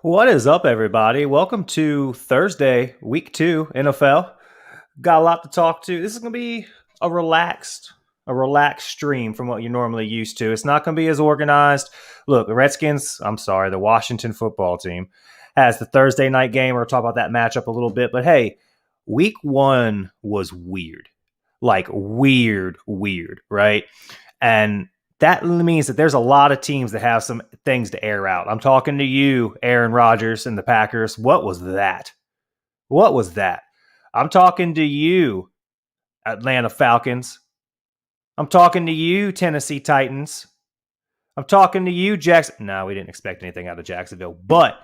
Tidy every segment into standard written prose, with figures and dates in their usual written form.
What is up, everybody? Welcome to Thursday, week 2, NFL. Got a lot to talk to. This is going to be a relaxed, a relaxed stream from what you're normally used to. It's not going to be as organized. Look, the Washington football team has the Thursday night game. We're going to talk about that matchup a little bit. But hey, week 1 was weird. Like weird, right? And that means that there's a lot of teams that have some things to air out. I'm talking to you, Aaron Rodgers and the Packers. What was that? What was that? I'm talking to you, Atlanta Falcons. I'm talking to you, Tennessee Titans. I'm talking to you, Jackson. No, we didn't expect anything out of Jacksonville, but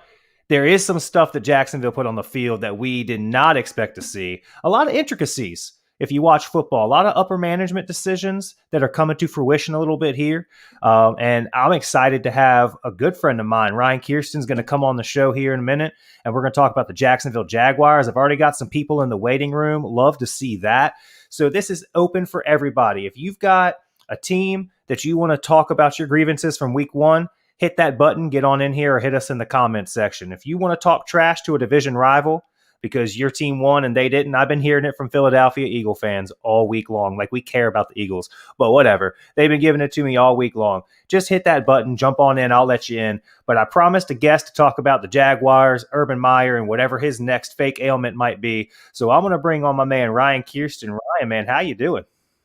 there is some stuff that Jacksonville put on the field that we did not expect to see. A lot of intricacies. If you watch football, a lot of upper management decisions that are coming to fruition a little bit here. And I'm excited to have a good friend of mine, Ryan Kirsten's going to come on the show here in a minute, and we're going to talk about the Jacksonville Jaguars. I've already got some people in the waiting room. Love to see that. So this is open for everybody. If you've got a team that you want to talk about your grievances from week 1, hit that button, get on in here, or hit us in the comments section. If you want to talk trash to a division rival because your team won and they didn't, I've been hearing it from Philadelphia Eagle fans all week long. Like, we care about the Eagles, but whatever. They've been giving it to me all week long. Just hit that button, jump on in, I'll let you in. But I promised a guest to talk about the Jaguars, Urban Meyer, and whatever his next fake ailment might be. So I'm going to bring on my man, Ryan Kirsten. Ryan, man, how you doing?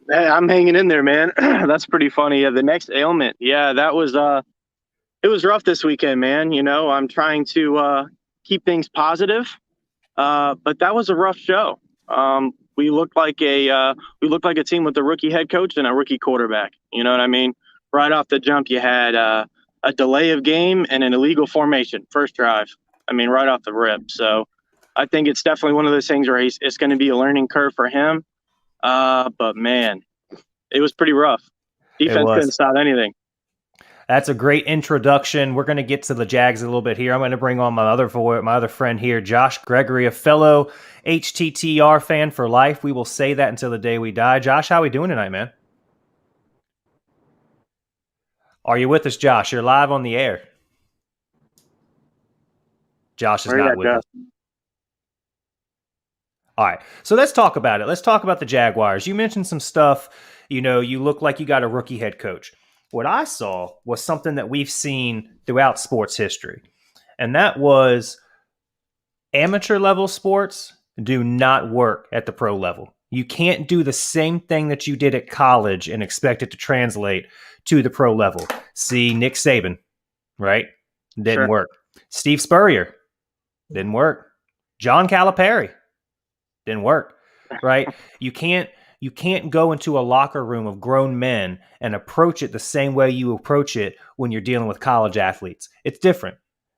Hey, I'm hanging in there, man. That's pretty funny. Yeah, the next ailment. Yeah, that was it was rough this weekend, man. You know, I'm trying to keep things positive. But that was a rough show. We looked like a team with a rookie head coach and a rookie quarterback. You know what I mean? Right off the jump, you had a delay of game and an illegal formation, first drive. I mean, right off the rip. So I think it's definitely one of those things where it's going to be a learning curve for him. But man, it was pretty rough. Defense couldn't stop anything. That's a great introduction. We're going to get to the Jags a little bit here. I'm going to bring on my other friend here, Josh Gregory, a fellow HTTR fan for life. We will say that until the day we die. Josh, how are we doing tonight, man? Are you with us, Josh? You're live on the air. Josh is not with us. All right, so let's talk about it. Let's talk about the Jaguars. You mentioned some stuff. You know, you look like you got a rookie head coach. What I saw was something that we've seen throughout sports history, and that was amateur level sports do not work at the pro level. You can't do the same thing that you did at college and expect it to translate to the pro level. See Nick Saban, right? Didn't work. Steve Spurrier, didn't work. John Calipari, didn't work, right? You can't go into a locker room of grown men and approach it the same way you approach it when you're dealing with college athletes. It's different.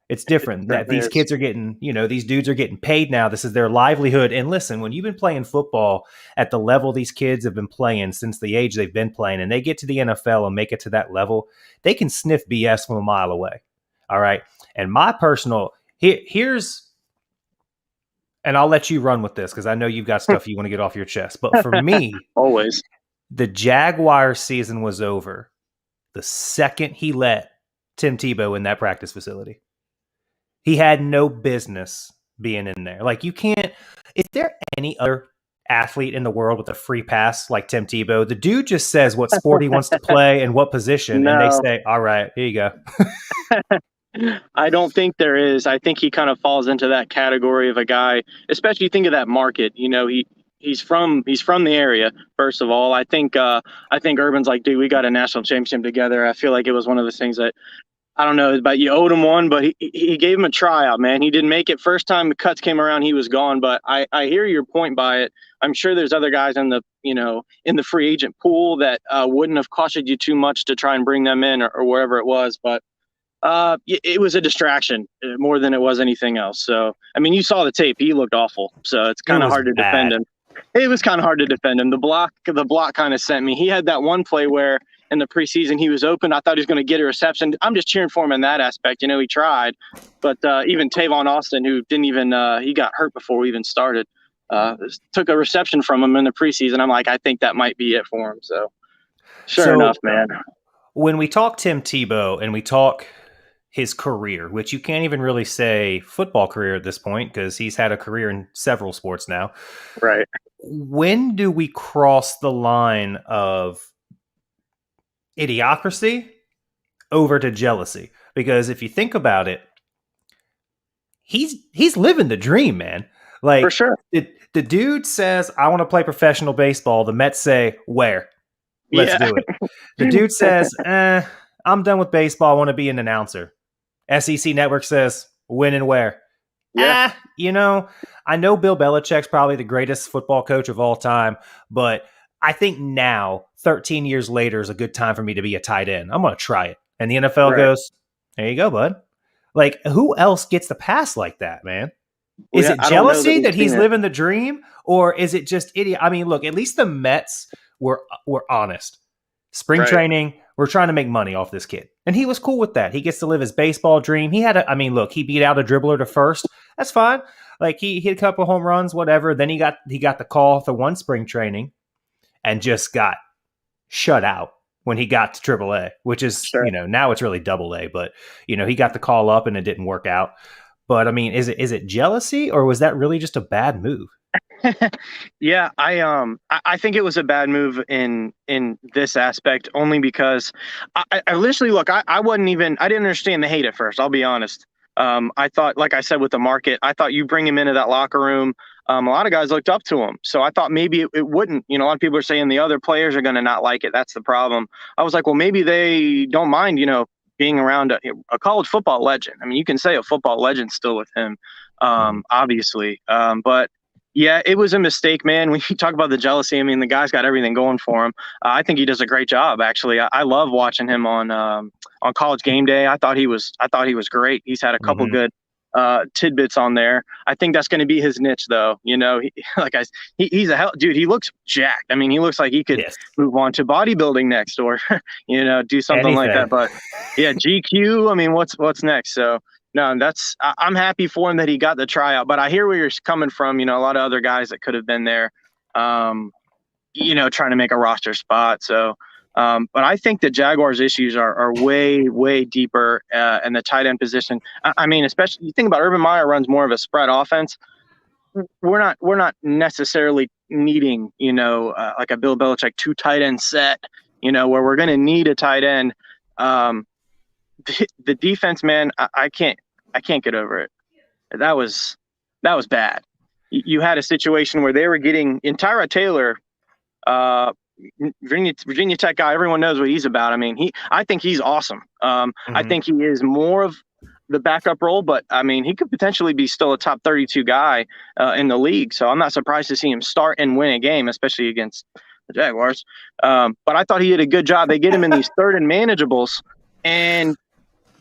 It's different that these kids are getting, these dudes are getting paid now. This is their livelihood. And listen, when you've been playing football at the level these kids have been playing since the age they've been playing, and they get to the NFL and make it to that level, they can sniff BS from a mile away. All right. And my personal, here's, and I'll let you run with this because I know you've got stuff you want to get off your chest. But for me, always, the Jaguars season was over the second he let Tim Tebow in that practice facility. He had no business being in there. Like, you can't. Is there any other athlete in the world with a free pass like Tim Tebow? The dude just says what sport he wants to play and what position, and they say, "All right, here you go." I don't think there is. I think he kind of falls into that category of a guy, especially think of that market. You know, he's from the area. First of all, I think Urban's like, dude, we got a national championship together. I feel like it was one of those things that, I don't know, but you owed him one, but he gave him a tryout, man. He didn't make it. First time the cuts came around, he was gone. But I hear your point by it. I'm sure there's other guys in the free agent pool that wouldn't have costed you too much to try and bring them in or wherever it was. But it was a distraction more than it was anything else. So, I mean, you saw the tape. He looked awful. So it's kind of hard to defend him. It was kind of hard to defend him. The block kind of sent me. He had that one play where in the preseason he was open. I thought he was going to get a reception. I'm just cheering for him in that aspect. You know, he tried. But even Tavon Austin, who didn't even he got hurt before we even started, took a reception from him in the preseason. I'm like, I think that might be it for him. So, sure enough, man. When we talk Tim Tebow and we talk his career, which you can't even really say football career at this point because he's had a career in several sports now. Right. When do we cross the line of idiocracy over to jealousy? Because if you think about it, he's living the dream, man. For Like sure. the dude says, I want to play professional baseball. The Mets say, where? Let's do it. The dude says, I'm done with baseball. I want to be an announcer. SEC Network says, when and where? Yeah. I know Bill Belichick's probably the greatest football coach of all time, but I think now, 13 years later, is a good time for me to be a tight end. I'm going to try it. And the NFL goes, there you go, bud. Like, who else gets the pass like that, man? Is it I don't know jealousy that he's it. living the dream, or is it just idiot? I mean, look, at least the Mets were honest. Spring training, we're trying to make money off this kid. And he was cool with that. He gets to live his baseball dream. He beat out a dribbler to first. That's fine. Like, he hit a couple home runs, whatever. Then he got the call for one spring training and just got shut out when he got to AAA, which is, now it's really AA, but he got the call up and it didn't work out. But I mean, is it jealousy, or was that really just a bad move? Yeah, I think it was a bad move in this aspect, only because I literally I didn't understand the hate at first. I'll be honest. I thought, like I said, with the market, I thought you bring him into that locker room. A lot of guys looked up to him, so I thought maybe it wouldn't. A lot of people are saying the other players are going to not like it. That's the problem. I was like, well, maybe they don't mind, being around a college football legend. I mean, you can say a football legend still with him, obviously. But yeah, it was a mistake, man. When you talk about the jealousy, I mean, the guy's got everything going for him. I think he does a great job, actually. I love watching him on College Game Day. I thought he was great. He's had a couple good tidbits on there. I think that's going to be his niche, though. He's a hell dude. He looks jacked. I mean, he looks like he could move on to bodybuilding next, or do something like that. But yeah, GQ. I mean, what's next? So no, I'm happy for him that he got the tryout. But I hear where you're coming from. A lot of other guys that could have been there, trying to make a roster spot. So. But I think the Jaguars' issues are way, way deeper in the tight end position. I mean, especially you think about Urban Meyer runs more of a spread offense. We're not necessarily needing, like a Bill Belichick 2 tight end set, where we're going to need a tight end. The defense, man, I can't get over it. That was bad. You had a situation where they were getting Tyrod Taylor. Virginia Tech guy, everyone knows what he's about. I mean, I think he's awesome. I think he is more of the backup role, but I mean, he could potentially be still a top 32 guy in the league. So I'm not surprised to see him start and win a game, especially against the Jaguars. But I thought he did a good job. They get him in these third and manageables, and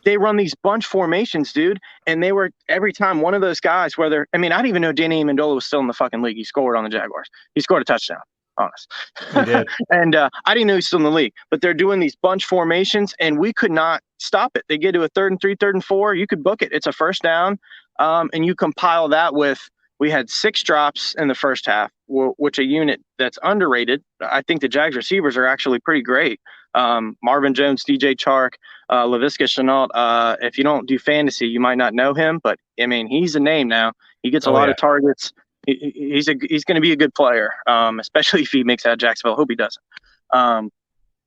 they run these bunch formations, dude. And they were every time one of those guys, I didn't even know Danny Amendola was still in the fucking league. He scored on the Jaguars. He scored a touchdown. Honest. And I didn't know he's still in the league, but they're doing these bunch formations and we could not stop it. They get to a 3rd and 3, 3rd and 4. You could book it. It's a first down. And you compile that with, we had 6 drops in the first half, which a unit that's underrated. I think the Jags receivers are actually pretty great. Marvin Jones, DJ Chark, Laviska Shenault. If you don't do fantasy, you might not know him, but I mean, he's a name now. He gets a lot of targets. He's going to be a good player, especially if he makes out of Jacksonville. I hope he doesn't.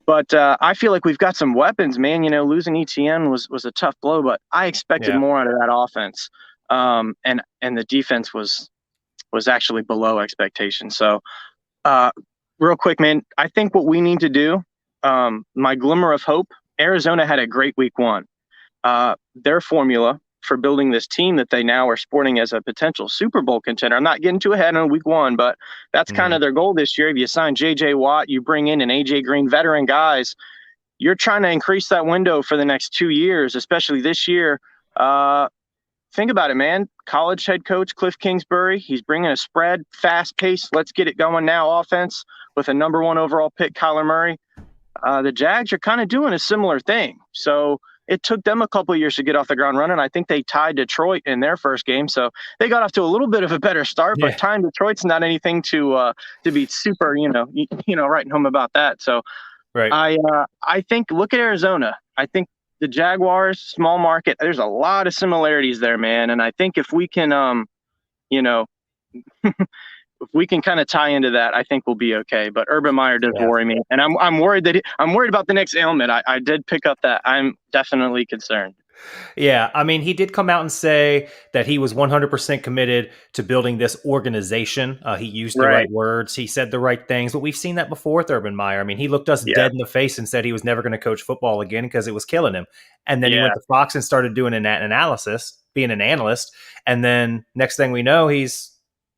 But I feel like we've got some weapons, man. Losing ETN was a tough blow, but I expected more out of that offense. And the defense was actually below expectations. So real quick, man, I think what we need to do, my glimmer of hope, Arizona had a great week 1. Their formula for building this team that they now are sporting as a potential Super Bowl contender. I'm not getting too ahead on week 1, but that's kind of their goal this year. If you sign J.J. Watt, you bring in an A.J. Green, veteran guys, you're trying to increase that window for the next 2 years, especially this year. Think about it, man. College head coach Cliff Kingsbury, he's bringing a spread, fast pace, let's get it going now offense with a number 1 overall pick, Kyler Murray. The Jags are kind of doing a similar thing. So it took them a couple of years to get off the ground running. I think they tied Detroit in their first game, so they got off to a little bit of a better start. But tying Detroit's not anything to be super, writing home about that. So I think look at Arizona. I think the Jaguars, small market. There's a lot of similarities there, man. And I think if we can, you know, if we can kind of tie into that, I think we'll be okay. But Urban Meyer does Yeah. worry me, and I'm worried that I'm worried about the next ailment. I did pick up that. I'm definitely concerned. Yeah, I mean, he did come out and say that he was 100% committed to building this organization. He used the Right. right words. He said the right things. But we've seen that before with Urban Meyer. I mean, he looked us Yeah. dead in the face and said he was never going to coach football again because it was killing him. And then he Yeah. went to Fox and started doing an analysis, being an analyst. And then next thing we know, he's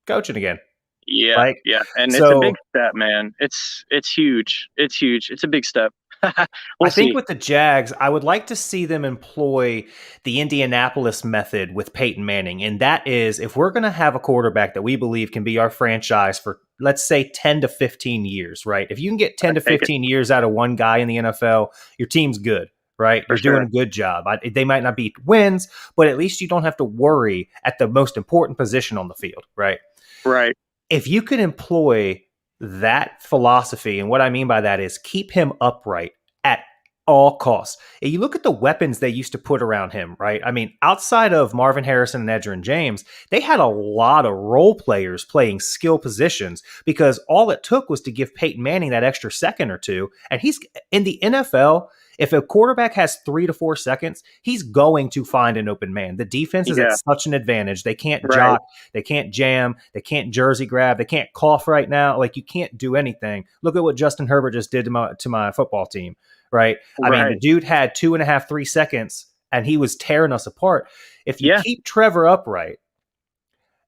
coaching again. Yeah. Like, Yeah. And it's a big so step, man. It's huge. It's huge. It's a big step. I We'll think see. with the Jags, I would like to see them employ the Indianapolis method with Peyton Manning. And that is, if we're going to have a quarterback that we believe can be our franchise for, let's say, 10 to 15 years, right? If you can get 10 to Take it 15 years out of one guy in the NFL, your team's good, right? for You're doing sure. a good job. They might not be wins, but at least you don't have to worry at the most important position on the field, right? Right. If you can employ that philosophy, and what I mean by that is keep him upright at all costs. And you look at the weapons they used to put around him, right? I mean, outside of Marvin Harrison and Edgerrin James, they had a lot of role players playing skill positions because all it took was to give Peyton Manning that extra second or two. And he's in the NFL. If a quarterback has 3 to 4 seconds, he's going to find an open man. The defense is at Yeah. such an advantage. They can't Right. jock, they can't jam, they can't jersey grab, they can't cough right now. Like, you can't do anything. Look at what Justin Herbert just did to my football team, right? I mean, the Right. dude had 2.5, 3 seconds, and he was tearing us apart. If you Yeah. keep Trevor upright,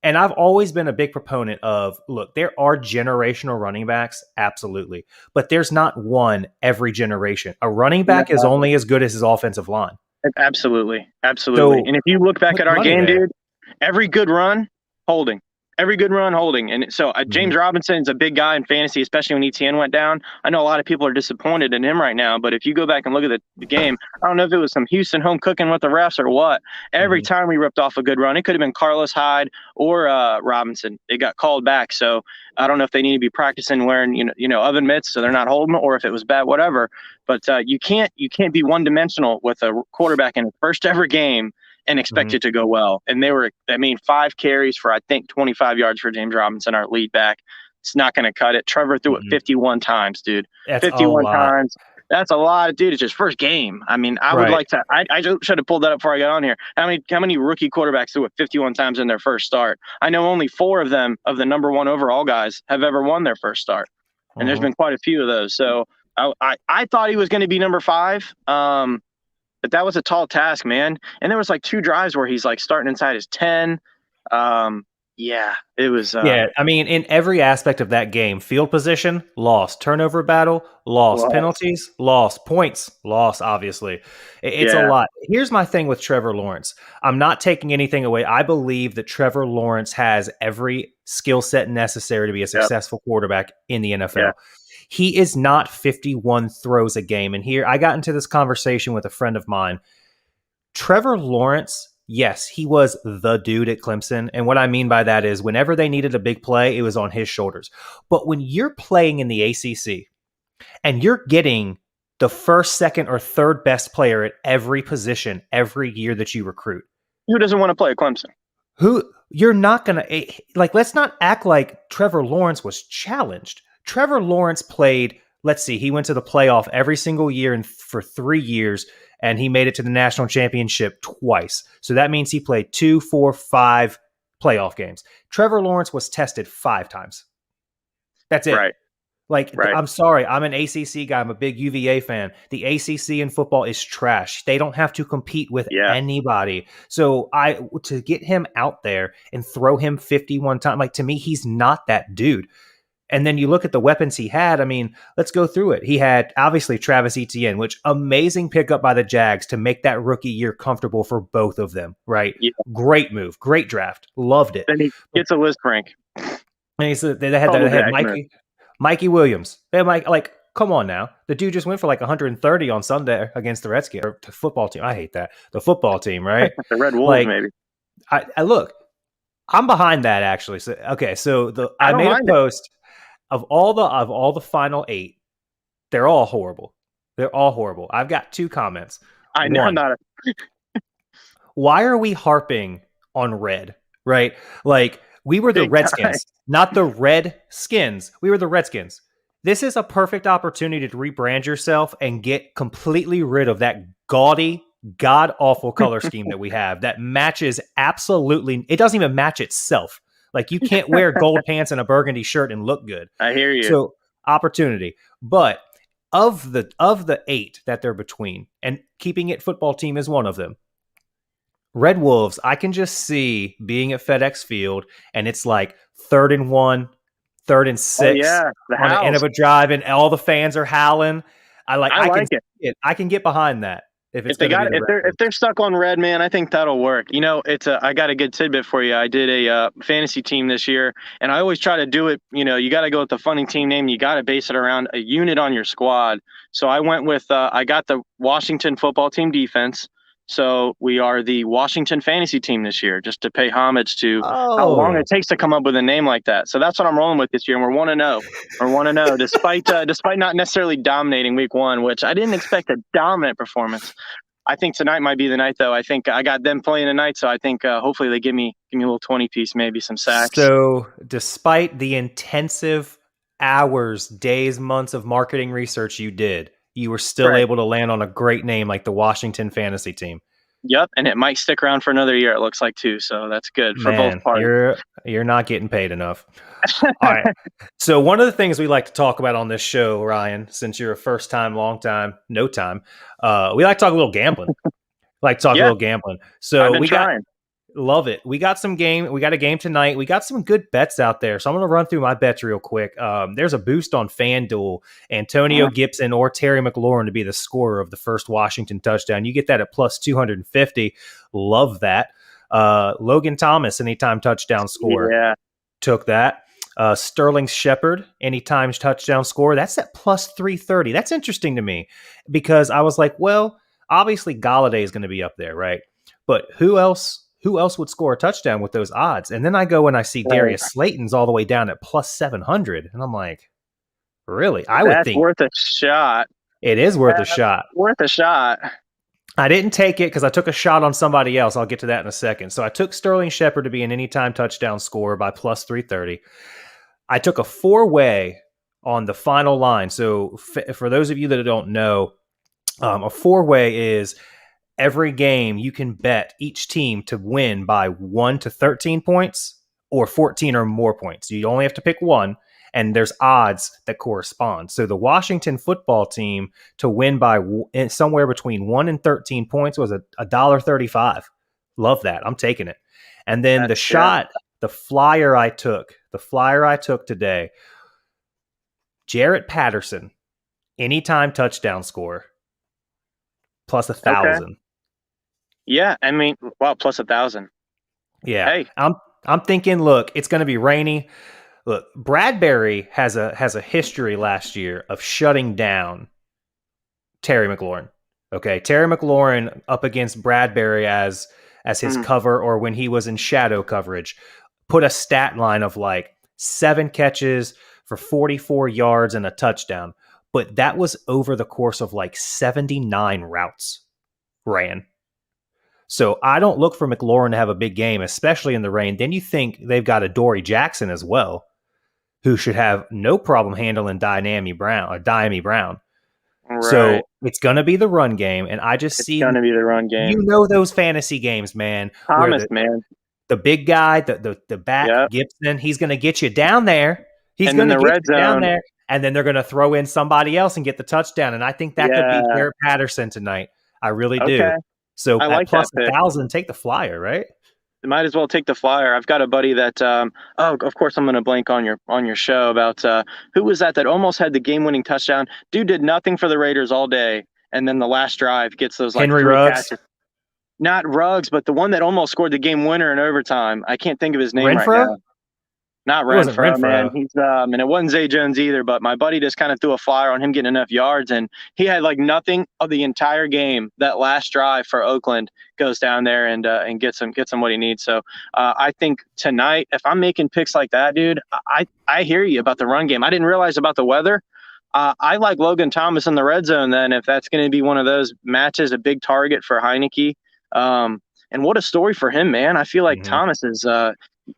and I've always been a big proponent of, look, there are generational running backs, absolutely, but there's not one every generation. A running back is No, only as good as his offensive line. absolutely. Absolutely. So And if you look back put at our money game, there. dude, every good run, holding. Every good run, holding. And so Mhm. James Robinson's a big guy in fantasy, especially when ETN went down. I know a lot of people are disappointed in him right now, but if you go back and look at the game, I don't know if it was some Houston home cooking with the refs or what. Every Mhm. time we ripped off a good run, it could have been Carlos Hyde or Robinson. It got called back. So I don't know if they need to be practicing wearing oven mitts so they're not holding, or if it was bad, whatever. But you can't be one dimensional with a quarterback in his first ever game and expect Mhm. it to go well. And they were, 5 carries for, I think, 25 yards for James Robinson, our lead back. It's not going to cut it. Trevor threw it Mhm. 51 times, dude. That's a 51 lot. times. That's a lot, dude. It's his first game. I mean, I would Right. like to. I just should have pulled that up before I got on here. How many rookie quarterbacks threw it 51 times in their first start? I know only 4 of them, of the number 1 overall guys, have ever won their first start, and there's Mhm. been quite a few of those. So I thought he was going to be number 5. But that was a tall task, man. And there was like 2 drives where he's like starting inside his 10. Yeah, it was. Yeah, I mean, in every aspect of that game, field position, lost. Turnover battle, lost. Well, Penalties, lost. Points, lost, obviously. It's a yeah, lot. Here's my thing with Trevor Lawrence. I'm not taking anything away. I believe that Trevor Lawrence has every skill set necessary to be a yep, successful quarterback in the yeah, NFL. He is not 51 throws a game. And here, I got into this conversation with a friend of mine. Trevor Lawrence, yes, he was the dude at Clemson. And what I mean by that is whenever they needed a big play, it was on his shoulders. But when you're playing in the ACC and you're getting the first, second, or third best player at every position every year that you recruit, who doesn't want to play at Clemson? who you're not going to like, let's not act like Trevor Lawrence was challenged. Trevor Lawrence played, let's see, he went to the playoff every single year and for 3 years, and he made it to the national championship twice. So that means he played 2, 4, 5 playoff games. Trevor Lawrence was tested 5 times. That's it. Right, Like, right, I'm sorry, I'm an ACC guy. I'm a big UVA fan. The ACC in football is trash. They don't have to compete with yeah, anybody. So to get him out there and throw him 51 times, like, to me, he's not that dude. And then you look at the weapons he had. I mean, let's go through it. He had obviously Travis Etienne, which amazing pickup by the Jags to make that rookie year comfortable for both of them, right? yeah. Great move, great draft, loved it. Then he gets a list rank. And they Total had Jackman. Mikey Williams. They had like, come on now. The dude just went for like 130 on Sunday against the Redskins, or the football team. I hate that. The football team, right? The Red Wolves, Like, maybe. I look, I'm behind that actually. So okay, so I I don't made a mind it. post of all the final 8. They're all horrible. They're all horrible. I've got 2 comments. I know, One, not why are we harping on red, right? Like, we were the big time. Redskins, not the Redskins. We were the Redskins. This is a perfect opportunity to rebrand yourself and get completely rid of that gaudy, god awful color scheme that we have that matches absolutely, it doesn't even match itself. Like, you can't wear gold pants and a burgundy shirt and look good. I hear you. So, opportunity. But of the 8 that they're between, and keeping it football team is one of them. Red Wolves, I can just see being at FedEx Field, and it's like 3rd and 1, 3rd and Oh 6 yeah, the on the end house. of a drive, and all the fans are howling. I I can like it. see it. I can get behind that if it's If they going to be got the if Red they're if Wolves. they're stuck on red, man, I think that'll work. You know, I got a good tidbit for you. I did a fantasy team this year, and I always try to do it. You know, you got to go with the funny team name. You got to base it around a unit on your squad. So I went with I got the Washington football team defense. So we are the Washington fantasy team this year, just to pay homage to how long Oh, it takes to come up with a name like that. So that's what I'm rolling with this year, and we're 1-0. We're 1-0, despite not necessarily dominating week one, which I didn't expect a dominant performance. I think tonight might be the night, though. I think I got them playing tonight, so I think hopefully they give me a little 20 piece, maybe some sacks. so despite the intensive hours, days, months of marketing research you did, you were still Right. able to land on a great name like the Washington fantasy team. Yep, and it might stick around for another year. It looks like too, so that's good for both Man, parties. you're not getting paid enough. All right. So one of the things we like to talk about on this show, Ryan, since you're a first time, long time, no time, we like to talk a little gambling. Like to talk a Yeah, little gambling. I've So been trying. love it. We got a game tonight. We got some good bets out there. So I'm going to run through my bets real quick. There's a boost on FanDuel. Antonio Gibson or Terry McLaurin to be the scorer of the first Washington touchdown. You get that at plus 250. Love that. Logan Thomas, anytime touchdown score. Yeah, Took that. Sterling Shepard, anytime touchdown score. That's at plus 330. That's interesting to me because I was like, well, obviously Galladay is going to be up there, right? But who else would score a touchdown with those odds? And then I go and I see right. Darius Slayton's all the way down at plus 700. And I'm like, really? I would That's think worth a shot. it is worth a That's shot. worth a shot. I didn't take it because I took a shot on somebody else. I'll get to that in a second. So I took Sterling Shepard to be an anytime touchdown scorer by plus 330. I took a 4-way on the final line. So for those of you that don't know, a 4-way is every game you can bet each team to win by 1 to 13 points or 14 or more points. You only have to pick one, and there's odds that correspond. So the Washington football team to win by somewhere between 1 and 13 points was $1.35. Love that. I'm taking it. And then That's the shot, the flyer I took today, Jarrett Patterson, anytime touchdown score, plus 1,000. Okay. Yeah, I mean, wow, plus 1,000. Yeah, Hey, I'm thinking. Look, it's going to be rainy. Look, Bradbury has a history last year of shutting down Terry McLaurin. Okay, Terry McLaurin up against Bradbury as his cover, or when he was in shadow coverage, put a stat line of like 7 catches for 44 yards and a touchdown. But that was over the course of like 79 routes ran. So I don't look for McLaurin to have a big game, especially in the rain. Then you think they've got a Dory Jackson as well, who should have no problem handling Diami Brown. right. So it's going to be the run game. And I just It's see, gonna be the run game. those fantasy games, man, where Thomas, man. the big guy, the back, Yep. Gibson, he's going to get you down there. He's And going then to the get red you down zone. there. And then they're going to throw in somebody else and get the touchdown. And I think that could be Yeah. Jared Patterson tonight. I really do. Okay. So I at like plus that pick. 1,000, take the flyer, right? Might as well take the flyer. I've got a buddy that of course I'm going to blank on your show about who was that almost had the game-winning touchdown. Dude did nothing for the Raiders all day, and then the last drive gets those like Henry 3 Ruggs. catches. Not Ruggs, but the one that almost scored the game winner in overtime. I can't think of his name right Renfro? now. Not It wasn't Renfro, man. Renfro. He's and it wasn't Zay Jones either, but my buddy just kind of threw a flyer on him getting enough yards, and he had like nothing of the entire game. That last drive for Oakland goes down there and gets him what he needs. So I think tonight, if I'm making picks like that, dude, I hear you about the run game. I didn't realize about the weather, I like Logan Thomas in the red zone. Then, if that's going to be one of those matches, a big target for Heineke. And what a story for him, man! I feel like Mm-hmm. Thomas is.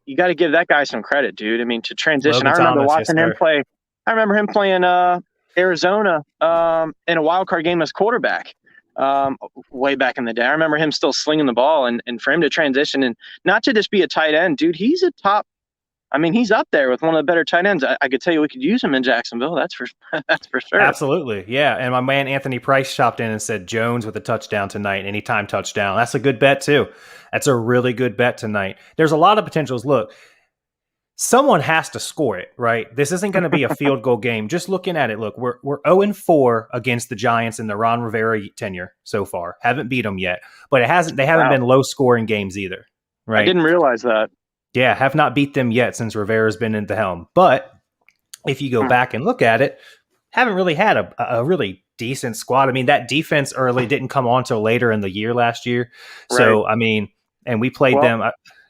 You got to give that guy some credit, dude. I mean, to transition. I Logan remember Thomas, yes, watching him sir. play. I remember him playing Arizona in a wild card game as quarterback. Way back in the day, I remember him still slinging the ball, and for him to transition and not to just be a tight end, dude. He's a top. I mean, he's up there with one of the better tight ends. I could tell you we could use him in Jacksonville. That's for that's for sure. Absolutely. Yeah. And my man Anthony Price chopped in and said Jones with a touchdown tonight, anytime touchdown. That's a good bet, too. That's a really good bet tonight. There's a lot of potentials. Look, someone has to score it, right? This isn't going to be a field goal game. Just looking at it, look, we're 0-4 against the Giants in the Ron Rivera tenure so far. Haven't beat them yet, but they haven't been low scoring games either, right? I didn't realize that. Yeah, have not beat them yet since Rivera's been at the helm. But if you go back and look at it, haven't really had a really decent squad. I mean, that defense early didn't come on till later in the year last year. So, right. I mean, and we played them.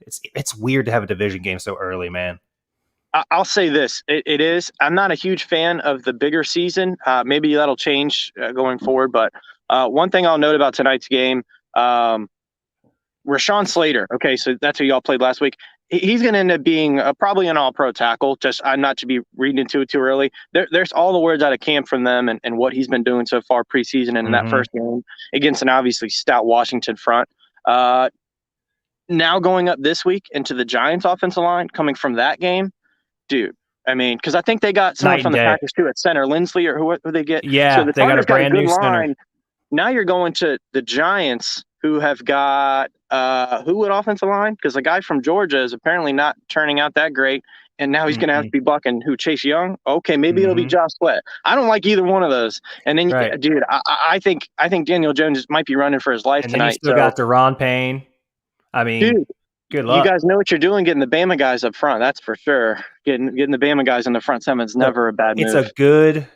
It's weird to have a division game so early, man. I'll say this. It is. I'm not a huge fan of the bigger season. Maybe that'll change going forward. But one thing I'll note about tonight's game, Rashawn Slater. Okay, so that's who y'all played last week. He's going to end up being probably an all-pro tackle. Just I'm not to be reading into it too early. There's all the words out of camp from them and what he's been doing so far preseason and in that first game against an obviously stout Washington front. Now going up this week into the Giants offensive line, coming from that game, dude. I mean, because I think they got someone from the Packers too at center, Lindsley or who they get. Yeah, so the they got a brand new line. center. Now you're going to the Giants, who have got who at offensive line? Because the guy from Georgia is apparently not turning out that great, and now he's going to have to be bucking who? Chase Young? Okay, maybe it'll be Josh Sweat. I don't like either one of those. And then, dude, I think Daniel Jones might be running for his life and tonight. And you still got Deron Payne. I mean, dude, good luck. You guys know what you're doing getting the Bama guys up front. That's for sure. Getting the Bama guys in the front seven's never a bad move.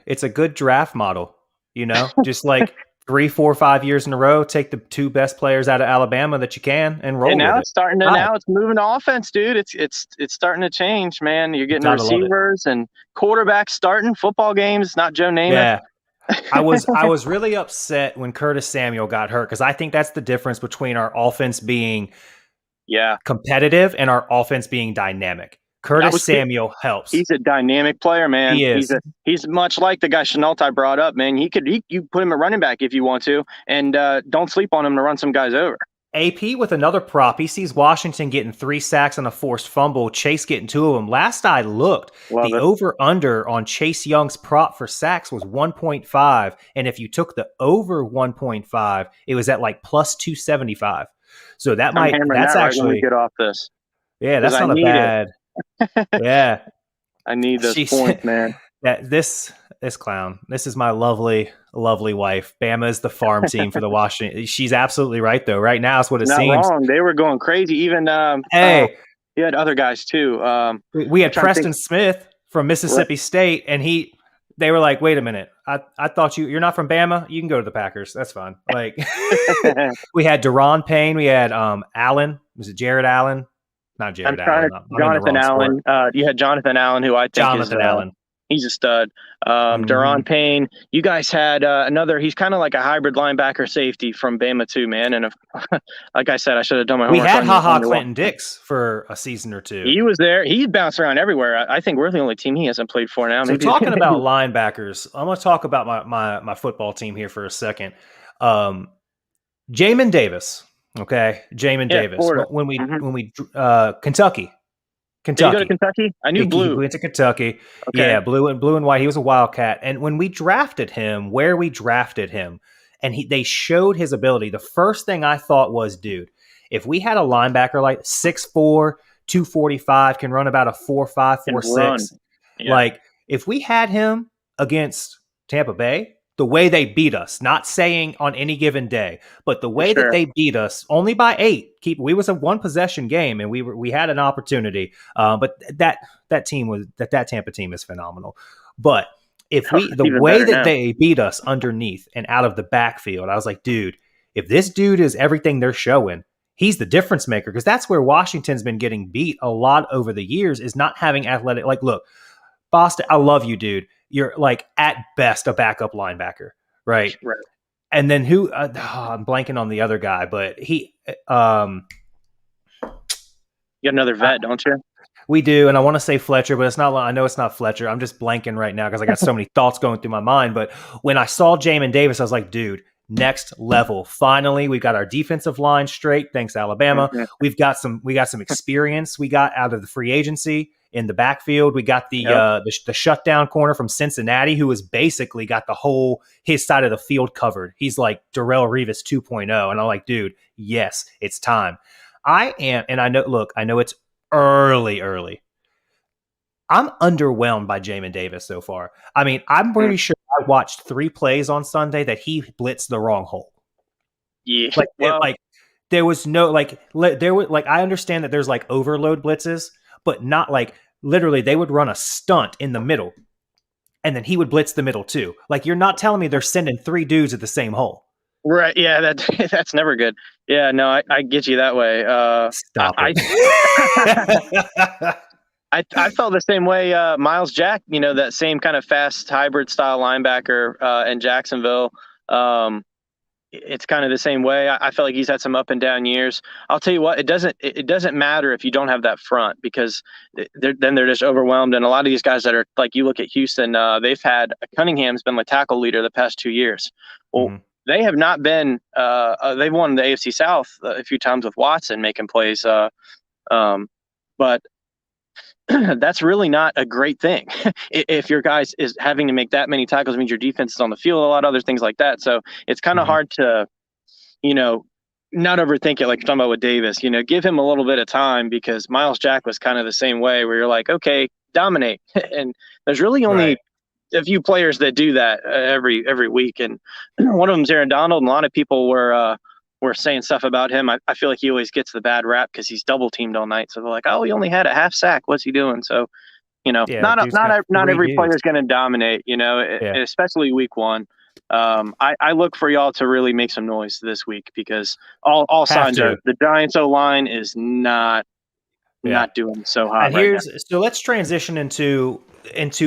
It's a good draft model, you know, just like 3, 4, 5 years in a row, take the 2 best players out of Alabama that you can and roll. And now with it's starting to now it's moving to offense, dude. It's starting to change, man. You're getting receivers and quarterbacks starting football games, not Joe Namath. Yeah. I was really upset when Curtis Samuel got hurt because I think that's the difference between our offense being competitive and our offense being dynamic. Curtis Samuel helps. He's a dynamic player, man. He is. He's much like the guy Chenault I brought up, man. You put him at running back if you want to, and don't sleep on him to run some guys over. AP with another prop. He sees Washington getting 3 sacks on a forced fumble, Chase getting 2 of them. Last I looked, the over-under on Chase Young's prop for sacks was 1.5, and if you took the over 1.5, it was at like plus 275. So that's actually when we get off this. Yeah, that's not a bad. Yeah, I need those points, man. This clown. This is my lovely wife. Bama is the farm team for the Washington. She's absolutely right, though. Right now, it's what it seems. Not wrong. They were going crazy. Even you had other guys too. We had Preston Smith from Mississippi State, and they were like, "Wait a minute, I thought you're not from Bama. You can go to the Packers. That's fine." Like, we had Deron Payne. We had Allen. Was it Jared Allen? Not Jared Allen. Jonathan Allen. You had Jonathan Allen, who I think Jonathan Allen. He's a stud. Deron Payne. You guys had another. He's kind of like a hybrid linebacker safety from Bama too, man. And like I said, I should have done my homework. We had Clinton Dix for a season or 2. He was there. He bounced around everywhere. I think we're the only team he hasn't played for now. So talking about linebackers, I'm going to talk about my football team here for a second. Jamin Davis. Okay, Jamin Davis. Florida. When we Kentucky. Did he go to Kentucky? I knew Blue. He went to Kentucky. Okay. Yeah, blue and white. He was a Wildcat. And when we drafted him, and they showed his ability, the first thing I thought was, dude, if we had a linebacker like 6'4", 245, can run about a 4.5, 4.6, like if we had him against Tampa Bay, the way they beat us, not saying on any given day, but the way that they beat us only by 8. We was a 1-possession game, and we had an opportunity. But that Tampa team is phenomenal. But if the way that they beat us underneath and out of the backfield, I was like, dude, if this dude is everything they're showing, he's the difference maker, because that's where Washington's been getting beat a lot over the years, is not having athletic. Like, look, Boston, I love you, dude. you're like at best a backup linebacker, right? Right. And then who? I'm blanking on the other guy, but he. You got another vet, don't you? We do, and I want to say Fletcher, but it's not. I know it's not Fletcher. I'm just blanking right now because I got so many thoughts going through my mind. But when I saw Jamin Davis, I was like, dude, next level. Finally, we got our defensive line straight. Thanks, Alabama. Mm-hmm. We got some experience we got out of the free agency in the backfield. We got the shutdown corner from Cincinnati, who has basically got his side of the field covered. He's like Darrelle Revis 2.0. And I'm like, dude, yes, it's time. I am, and I know it's early. I'm underwhelmed by Jamin Davis so far. I mean, I'm pretty sure I watched 3 plays on Sunday that he blitzed the wrong hole. Yeah. There was no I understand that there's like overload blitzes, but not like literally they would run a stunt in the middle and then he would blitz the middle too. Like you're not telling me they're sending 3 dudes at the same hole. Right. Yeah, that's never good. Yeah, no, I get you that way. Stop it. I felt the same way. Miles Jack, that same kind of fast hybrid style linebacker in Jacksonville. It's kind of the same way. I feel like he's had some up and down years. I'll tell you what, it doesn't matter if you don't have that front because then they're just overwhelmed. And a lot of these guys that are like, you look at Houston, they've had Cunningham's been the tackle leader the past 2 years. Well, they have not been. They've won the AFC South a few times with Watson making plays, but that's really not a great thing. If your guys is having to make that many tackles, means your defense is on the field, a lot of other things like that. So it's kind of hard to, not overthink it like you're talking about with Davis. Give him a little bit of time because Miles Jack was kind of the same way where you're like, okay, dominate, and there's really only a few players that do that every week, and one of them is Aaron Donald. And a lot of people were saying stuff about him. I feel like he always gets the bad rap because he's double teamed all night. So they're like, oh, he only had a half sack. What's he doing? So, not every player is going to dominate. Especially week 1. I look for y'all to really make some noise this week because all signs are the Giants O-line is not doing so hot. So let's transition into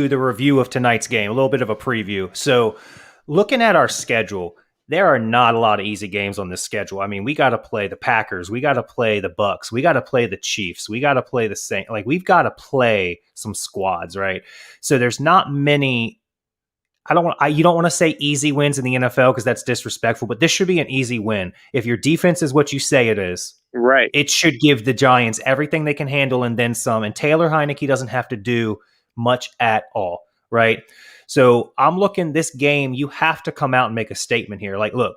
the review of tonight's game, a little bit of a preview. So looking at our schedule, there are not a lot of easy games on this schedule. I mean, we got to play the Packers, we got to play the Bucks, we got to play the Chiefs, we got to play the Saints. Like we've got to play some squads, right? So there's not many. You don't want to say easy wins in the NFL because that's disrespectful, but this should be an easy win. If your defense is what you say it is, right, it should give the Giants everything they can handle and then some. And Taylor Heineke doesn't have to do much at all, right? So I'm looking this game, you have to come out and make a statement here. Like, look,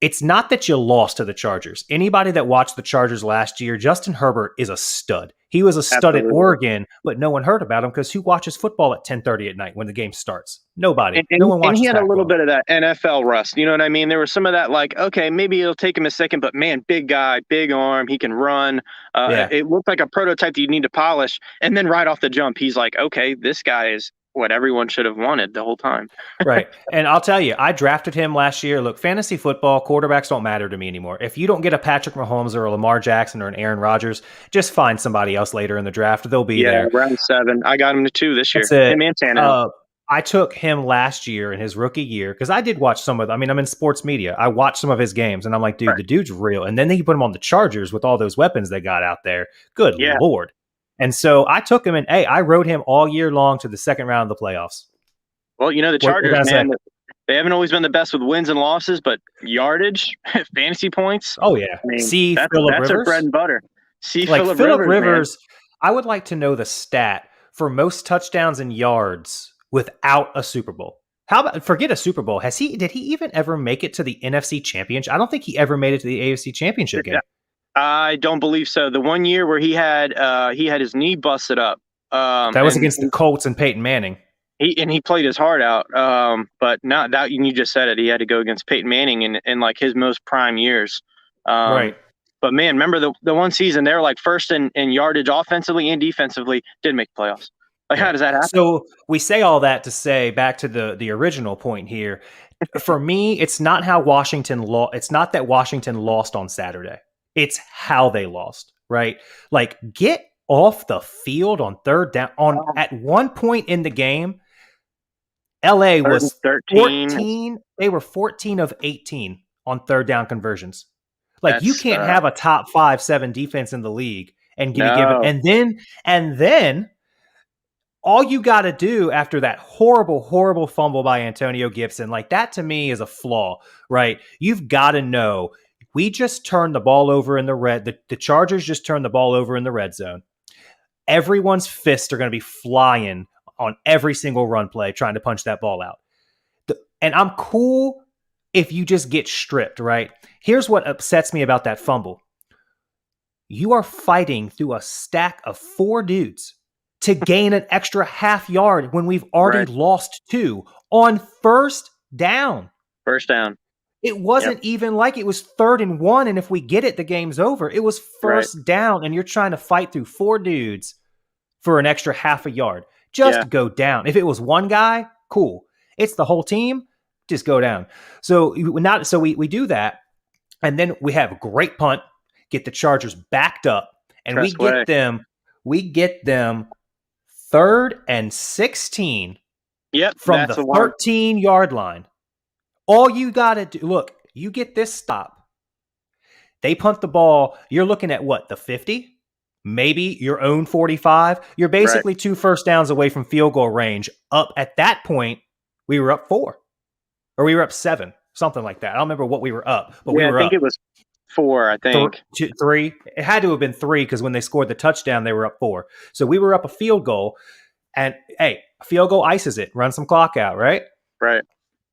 it's not that you lost to the Chargers. Anybody that watched the Chargers last year, Justin Herbert is a stud. He was a stud at Oregon, but no one heard about him because who watches football at 10:30 at night when the game starts? Nobody. No one watches. And he had a little bit of that NFL rust. You know what I mean? There was some of that like, okay, maybe it'll take him a second, but man, big guy, big arm, he can run. It looked like a prototype that you need to polish. And then right off the jump, he's like, okay, this guy is what everyone should have wanted the whole time. Right. And I'll tell you, I drafted him last year. Look, fantasy football, quarterbacks don't matter to me anymore. If you don't get a Patrick Mahomes or a Lamar Jackson or an Aaron Rodgers, just find somebody else later in the draft. They'll be there. Yeah, round 7. I got him to 2 this year. Him and Tannehill. I took him last year in his rookie year because I did watch some of. I'm in sports media. I watched some of his games, and I'm like, dude, the dude's real. And then they put him on the Chargers with all those weapons they got out there. Good Lord. And so I took him, and I rode him all year long to the second round of the playoffs. Well, the Chargers, man, they haven't always been the best with wins and losses, but yardage, fantasy points. Oh yeah, see, that's their bread and butter. See, like Phillip Rivers, I would like to know the stat for most touchdowns and yards without a Super Bowl. How about forget a Super Bowl? Did he even ever make it to the NFC Championship? I don't think he ever made it to the AFC Championship game. I don't believe so. The one year where he had his knee busted up. That was against the Colts and Peyton Manning. He played his heart out. But not that you just said it. He had to go against Peyton Manning in like his most prime years. Right. But man, remember the one season they were like first in yardage offensively and defensively, didn't make the playoffs. Like, how does that happen? So we say all that to say back to the original point here. For me, it's not how Washington lost. It's not that Washington lost on Saturday. It's how they lost, right? Like, get off the field on third down. At one point in the game, LA Third and was 13. 14. They were 14 of 18 on third down conversions. Like, you That's can't have a top 5-7 defense in the league and be given. no. And then all you got to do after that horrible fumble by Antonio Gibson, like, that to me is a flaw, right? You've got to know we just turned the ball over in the Chargers just turned the ball over in the red zone. Everyone's fists are going to be flying on every single run play trying to punch that ball out. And I'm cool if you just get stripped, right? Here's what upsets me about that fumble. You are fighting through a stack of 4 dudes to gain an extra half yard when we've already lost 2 on first down. First down. It wasn't even like it was 3rd and 1, and if we get it, the game's over. It was first down, and you're trying to fight through 4 dudes for an extra half a yard. Just go down. If it was one guy, cool. It's the whole team, just go down. So we do that, and then we have a great punt, get the Chargers backed up, and we get them 3rd and 16 from the 13-yard line. All you got to do, look, you get this stop. They punt the ball. You're looking at what, the 50? Maybe your own 45. You're basically 2 first downs away from field goal range. Up at that point, we were up 4. Or we were up 7, something like that. I don't remember what we were up, but we were up. I think it was 4, I think. 3. It had to have been 3 because when they scored the touchdown, they were up 4. So we were up a field goal. And, hey, a field goal ices it. Run some clock out, right? Right.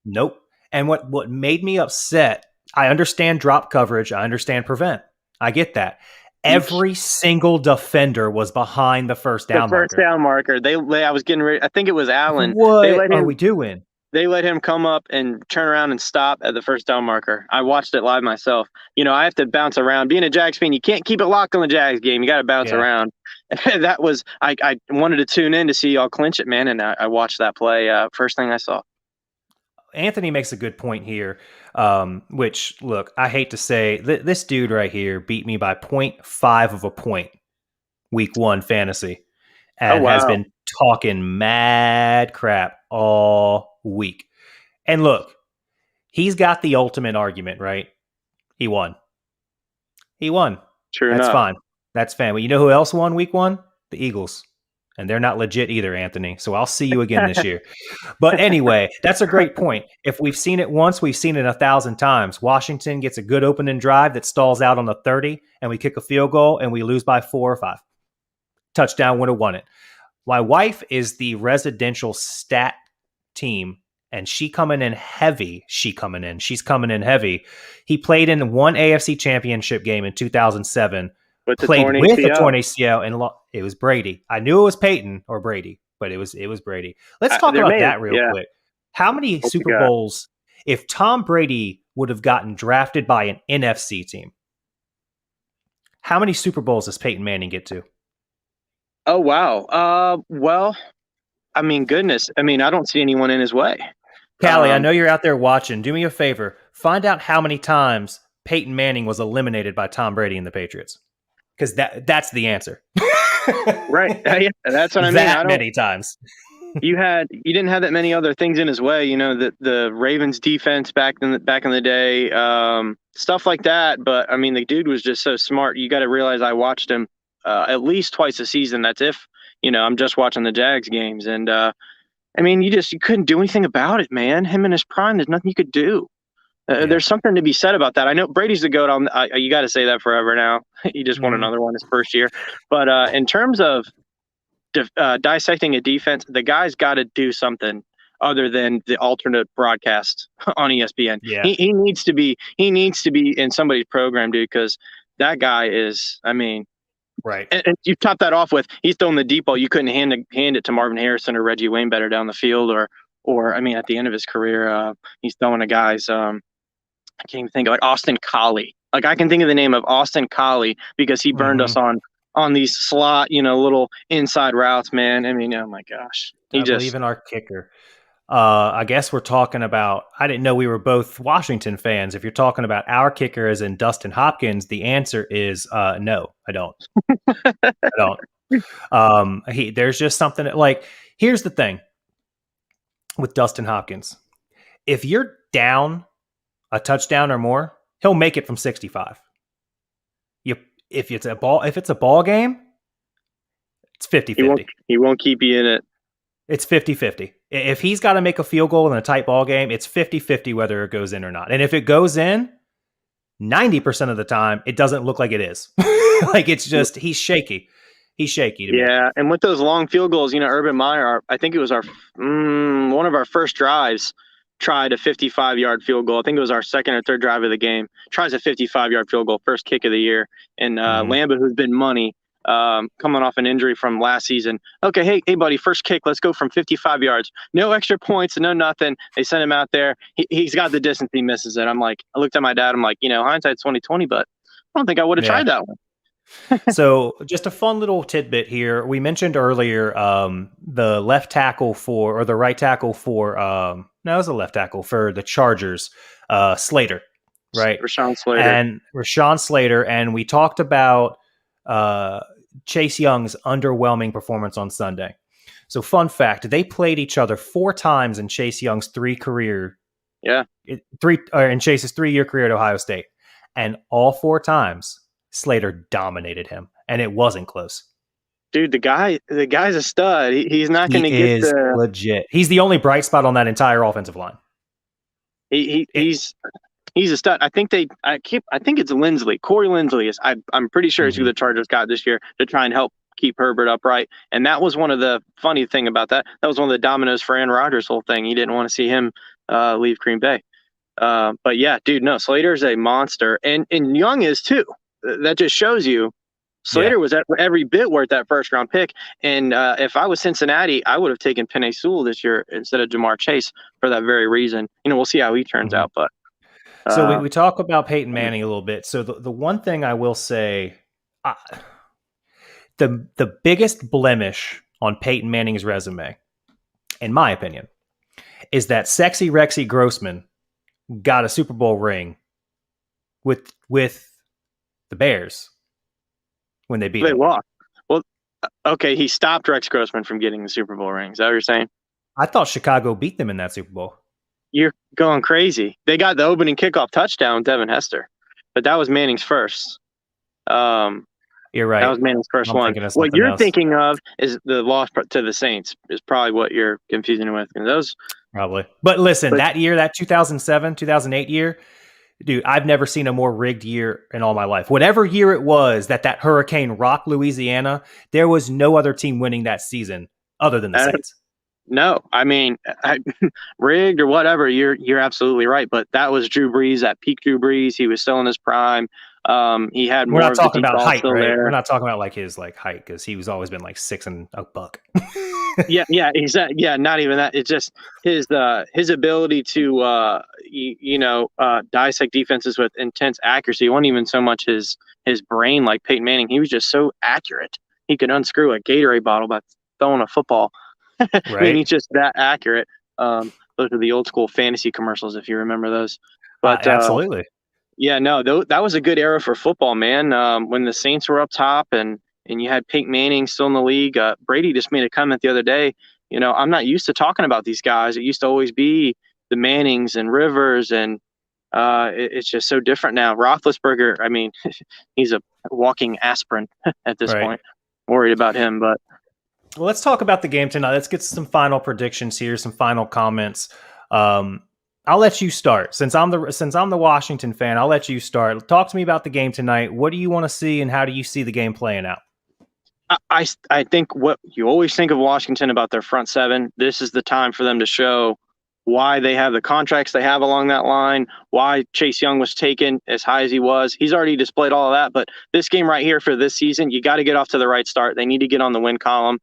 Nope. And what made me upset, I understand drop coverage. I understand prevent. I get that. Every single defender was behind the first down marker. First down marker. I was getting ready. I think it was Allen. What are we doing? They let him come up and turn around and stop at the first down marker. I watched it live myself. I have to bounce around. Being a Jags fan, you can't keep it locked on the Jags game. You got to bounce around. That was I wanted to tune in to see y'all clinch it, man, and I watched that play. First thing I saw. Anthony makes a good point here, which, look, I hate to say, this dude right here beat me by 0.5 of a point week 1 fantasy and has been talking mad crap all week. And look, he's got the ultimate argument, right? He won. True That's enough. fine. That's fine. But you know who else won week 1? The Eagles. And they're not legit either, Anthony. So I'll see you again this year. But anyway, that's a great point. If we've seen it once, we've seen it 1,000 times. Washington gets a good opening drive that stalls out on the 30, and we kick a field goal, and we lose by 4 or 5. Touchdown would have won it. My wife is the residential stat team, and she's coming in heavy. He played in one AFC championship game in 2007. Played with a torn ACL, and it was Brady. I knew it was Peyton or Brady, but it was Brady. Let's talk about that real quick. How many Super Bowls, if Tom Brady would have gotten drafted by an NFC team, how many Super Bowls does Peyton Manning get to? Oh, wow. Well, I mean, goodness. I mean, I don't see anyone in his way. Callie, I know you're out there watching. Do me a favor. Find out how many times Peyton Manning was eliminated by Tom Brady and the Patriots. Because that's the answer. Right. Yeah, that's what I mean. That many times. You didn't have that many other things in his way. The Ravens defense back in the day, stuff like that. But I mean, the dude was just so smart. You got to realize I watched him at least twice a season. That's if I'm just watching the Jags games. And I mean, you couldn't do anything about it, man. Him in his prime, there's nothing you could do. There's something to be said about that. I know Brady's the GOAT. You got to say that forever now. He just won another one his first year. But in terms of dissecting a defense, the guy's got to do something other than the alternate broadcast on ESPN. Yeah. He needs to be in somebody's program, dude, because that guy is, I mean, right. And you top that off with he's throwing the deep ball. You couldn't hand it to Marvin Harrison or Reggie Wayne better down the field, or I mean, at the end of his career, he's throwing to guys. I can't even think of, like, Austin Collie. Like, I can think of the name of Austin Collie because he burned us on these slot, little inside routes, man. I mean, oh my gosh. I believe in our kicker. I guess we're talking about, I didn't know we were both Washington fans. If you're talking about our kicker as in Dustin Hopkins, the answer is no, I don't. I don't. There's just something like, here's the thing. with Dustin Hopkins. If you're down a touchdown or more, he'll make it from 65. You, if it's a ball game, it's 50 He won't 50. he won't keep you in it. It's 50 50. If he's got to make a field goal in a tight ball game, it's 50 50 whether it goes in or not. And if it goes in, 90% of the time, it doesn't look like it is. Like, it's just, he's shaky. He's shaky to me. Yeah, and with those long field goals, Urban Meyer, I think it was one of our first drives, tried a 55-yard field goal. I think it was our second or third drive of the game. Tries a 55-yard field goal, first kick of the year. And Lambert, who's been money, coming off an injury from last season. Okay, hey, buddy, first kick. Let's go from 55 yards. No extra points, no nothing. They send him out there. He's got the distance. He misses it. I looked at my dad. I'm like, hindsight's 20/20, but I don't think I would have tried that one. So just a fun little tidbit here. We mentioned earlier the left tackle or the right tackle for, no, it was a left tackle for the Chargers, Slater, right? Rashawn Slater. And we talked about Chase Young's underwhelming performance on Sunday. So fun fact, they played each other 4 times in Chase Young's in Chase's 3-year career at Ohio State. And all 4 times, Slater dominated him, and it wasn't close. Dude, the guy's a stud. He's not going to get legit. He's the only bright spot on that entire offensive line. He's a stud. I think it's Lindsley. Corey Lindsley is. I'm pretty sure is who the Chargers got this year to try and help keep Herbert upright. And that was one of the funny thing about that. That was one of the dominoes for Aaron Rodgers' whole thing. He didn't want to see him leave Green Bay. But yeah, dude, no, Slater's a monster, and Young is too. That just shows you Slater was every bit worth that first round pick. And if I was Cincinnati, I would have taken Penei Sewell this year instead of Jamar Chase for that very reason. We'll see how he turns out. But so we talk about Peyton Manning a little bit. So the one thing I will say, the biggest blemish on Peyton Manning's resume, in my opinion, is that sexy Rexy Grossman got a Super Bowl ring with the Bears when they beat them. Lost. Well, okay, he stopped Rex Grossman from getting the Super Bowl ring. Is that what you're saying? I thought Chicago beat them in that Super Bowl. You're going crazy. They got the opening kickoff touchdown with Devin Hester, but that was Manning's first. You're right. That was Manning's first one. What you're thinking of is the loss to the Saints is probably what you're confusing with. Those probably. But listen, that year, that 2007, 2008 year, dude, I've never seen a more rigged year in all my life. Whatever year it was that hurricane rocked Louisiana, there was no other team winning that season other than the Saints. No, I mean, rigged or whatever, you're absolutely right. But that was Drew Brees at peak Drew Brees. He was still in his prime. He had more. We're not talking about height, right? There. We're not talking about his height because he was always been 6 and a buck. yeah, exactly. Yeah, not even that. It's just his ability to dissect defenses with intense accuracy. It wasn't even so much his brain like Peyton Manning. He was just so accurate. He could unscrew a Gatorade bottle by throwing a football. Right. I mean, he's just that accurate. Those are the old school fantasy commercials, if you remember those. But absolutely. Yeah, no, that was a good era for football, man. When the Saints were up top and you had Peyton Manning still in the league. Brady just made a comment the other day. I'm not used to talking about these guys. It used to always be the Mannings and Rivers, and it's just so different now. Roethlisberger, I mean, he's a walking aspirin at this point. Worried about him, but. Well, let's talk about the game tonight. Let's get some final predictions here, some final comments. I'll let you start. Since I'm the Washington fan, I'll let you start. Talk to me about the game tonight. What do you want to see, and how do you see the game playing out? I think what you always think of Washington about their front seven, this is the time for them to show why they have the contracts they have along that line, why Chase Young was taken as high as he was. He's already displayed all of that, but this game right here for this season, you got to get off to the right start. They need to get on the win column.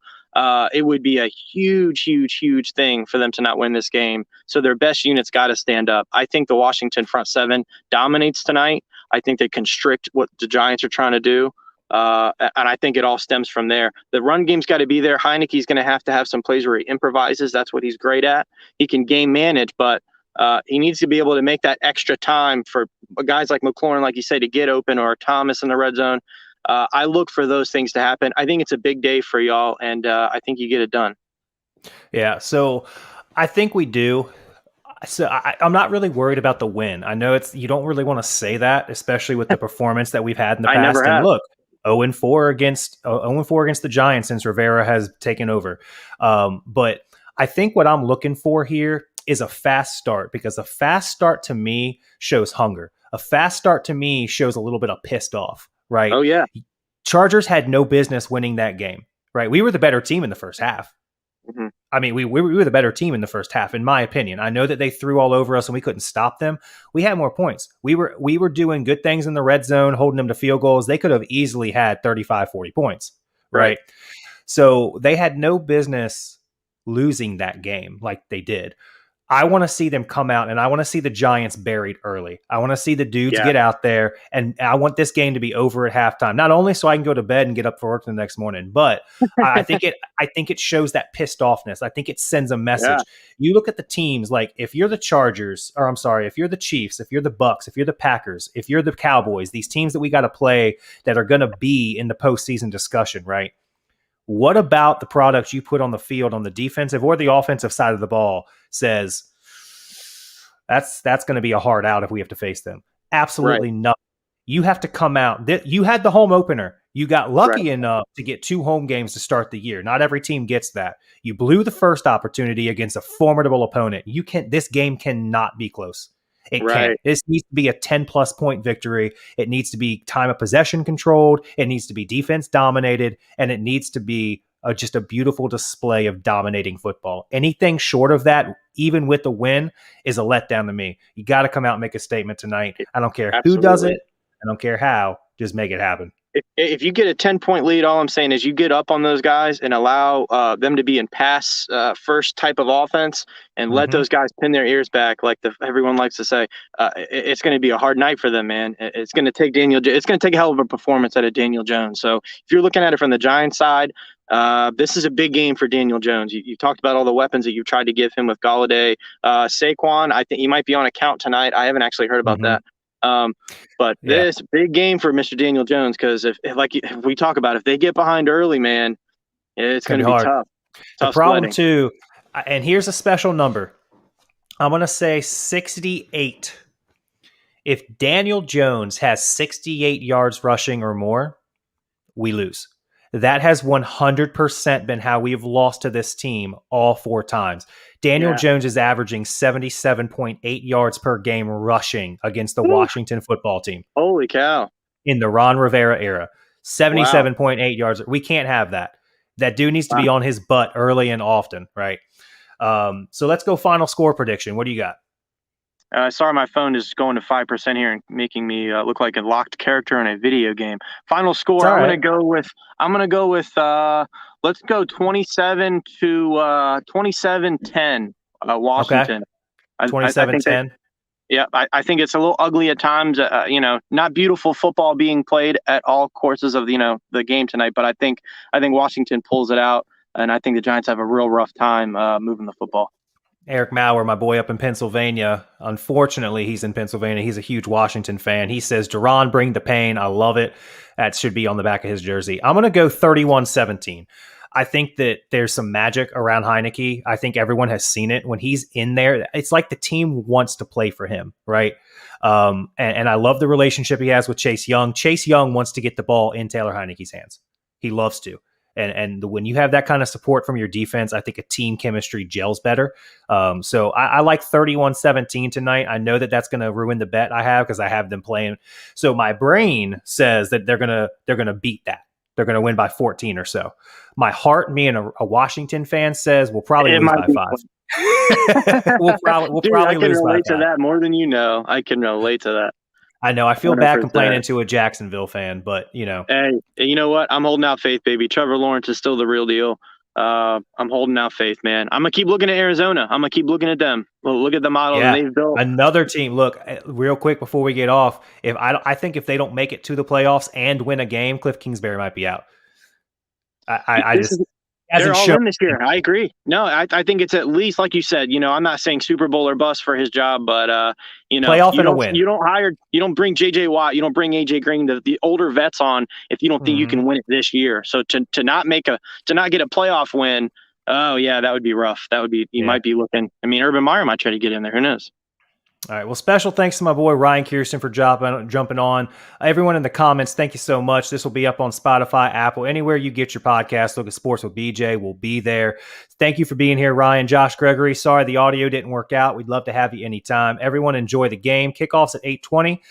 It would be a huge, huge, huge thing for them to not win this game. So their best units got to stand up. I think the Washington front seven dominates tonight. I think they constrict what the Giants are trying to do. And I think it all stems from there. The run game's got to be there. Heineke's going to have some plays where he improvises. That's what he's great at. He can game manage, but he needs to be able to make that extra time for guys like McLaurin, like you say, to get open, or Thomas in the red zone. I look for those things to happen. I think it's a big day for y'all, and I think you get it done. Yeah, so I think we do. So I'm not really worried about the win. I know you don't really want to say that, especially with the performance that we've had in the I never past. And have. look, 0-4 against the Giants since Rivera has taken over. But I think what I'm looking for here is a fast start, because a fast start to me shows hunger. A fast start to me shows a little bit of pissed off, right? Oh yeah. Chargers had no business winning that game, right? We were the better team in the first half. Mm-hmm. I mean, we were the better team in the first half, in my opinion. I know that they threw all over us and we couldn't stop them. We had more points. We were doing good things in the red zone, holding them to field goals. They could have easily had 35, 40 points, right? So they had no business losing that game like they did. I want to see them come out, and I want to see the Giants buried early. I want to see the dudes get out there, and I want this game to be over at halftime. Not only so I can go to bed and get up for work the next morning, but I think it shows that pissed offness. I think it sends a message. Yeah. You look at the teams, like if you're the Chargers, or I'm sorry, if you're the Chiefs, if you're the Bucks, if you're the Packers, if you're the Cowboys, these teams that we got to play that are going to be in the postseason discussion, right? What about the product you put on the field on the defensive or the offensive side of the ball says that's going to be a hard out if we have to face them? Absolutely nothing. You have to come out. You had the home opener. You got lucky enough to get 2 home games to start the year. Not every team gets that. You blew the first opportunity against a formidable opponent. This game cannot be close. It can't. This needs to be a 10-plus point victory. It needs to be time of possession controlled. It needs to be defense dominated. And it needs to be just a beautiful display of dominating football. Anything short of that, even with the win, is a letdown to me. You got to come out and make a statement tonight. I don't care who does it. I don't care how. Just make it happen. If you get a 10-point lead, all I'm saying is you get up on those guys and allow them to be in pass first type of offense and let those guys pin their ears back, like everyone likes to say. It's going to be a hard night for them, man. It's going to take It's going to take a hell of a performance out of Daniel Jones. So if you're looking at it from the Giants side, this is a big game for Daniel Jones. You talked about all the weapons that you've tried to give him with Golladay. Saquon, I think he might be on account tonight. I haven't actually heard about that. But this big game for Mr. Daniel Jones, because if we talk about if they get behind early, man, it's going to be tough. The problem too, and here's a special number. I'm going to say 68. If Daniel Jones has 68 yards rushing or more, we lose. That has 100% been how we have lost to this team all 4 times. Daniel Jones is averaging 77.8 yards per game rushing against the Washington football team. Holy cow. In the Ron Rivera era. 77.8 yards. We can't have that. That dude needs to be on his butt early and often, right? So let's go final score prediction. What do you got? Sorry, my phone is going to 5% here and making me look like a locked character in a video game. Final score, I'm going to go with. Let's go 27 to 27-10. Washington. Okay. 27-10. Yeah, I think it's a little ugly at times. Not beautiful football being played at all courses of the game tonight. But I think Washington pulls it out, and I think the Giants have a real rough time moving the football. Eric Maurer, my boy up in Pennsylvania. Unfortunately, he's in Pennsylvania. He's a huge Washington fan. He says, Duran, bring the pain. I love it. That should be on the back of his jersey. I'm going to go 31-17. I think that there's some magic around Heineke. I think everyone has seen it. When he's in there, it's like the team wants to play for him, right? And I love the relationship he has with Chase Young. Chase Young wants to get the ball in Taylor Heineke's hands. He loves to. And when you have that kind of support from your defense, I think a team chemistry gels better. So I like 31-17 tonight. I know that that's going to ruin the bet I have because I have them playing. So my brain says that they're gonna beat that. They're going to win by 14 or so. My heart, me and a Washington fan, says we'll probably lose by 5. we'll probably lose by 5. I can relate to that more than you know. I can relate to that. I know. I feel 100%. Bad complaining to a Jacksonville fan, but Hey, you know what? I'm holding out faith, baby. Trevor Lawrence is still the real deal. I'm holding out faith, man. I'm gonna keep looking at Arizona. I'm gonna keep looking at them. Look at the model that they've built. Another team. Look, real quick before we get off. I think if they don't make it to the playoffs and win a game, Cliff Kingsbury might be out. They're all in this year. I agree. No, I think it's at least, like you said, I'm not saying Super Bowl or bust for his job, but playoff and a win. You don't bring JJ Watt, you don't bring AJ Green, the older vets on if you don't think you can win it this year. So to not get a playoff win, Oh yeah, that would be rough. That would be, you Yeah. might be looking. I mean, Urban Meyer might try to get in there. Who knows? All right. Well, special thanks to my boy Ryan Kirsten for jumping on. Everyone in the comments, thank you so much. This will be up on Spotify, Apple, anywhere you get your podcast. Look at Sports with BJ. We'll be there. Thank you for being here, Ryan. Josh Gregory, sorry the audio didn't work out. We'd love to have you anytime. Everyone enjoy the game. Kickoff's at 8:20.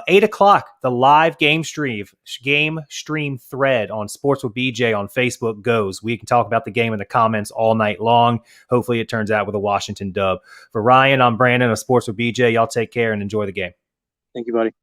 8 o'clock, the live game stream thread on Sports with BJ on Facebook goes. We can talk about the game in the comments all night long. Hopefully it turns out with a Washington dub. For Ryan, I'm Brandon of Sports with BJ. Y'all take care and enjoy the game. Thank you, buddy.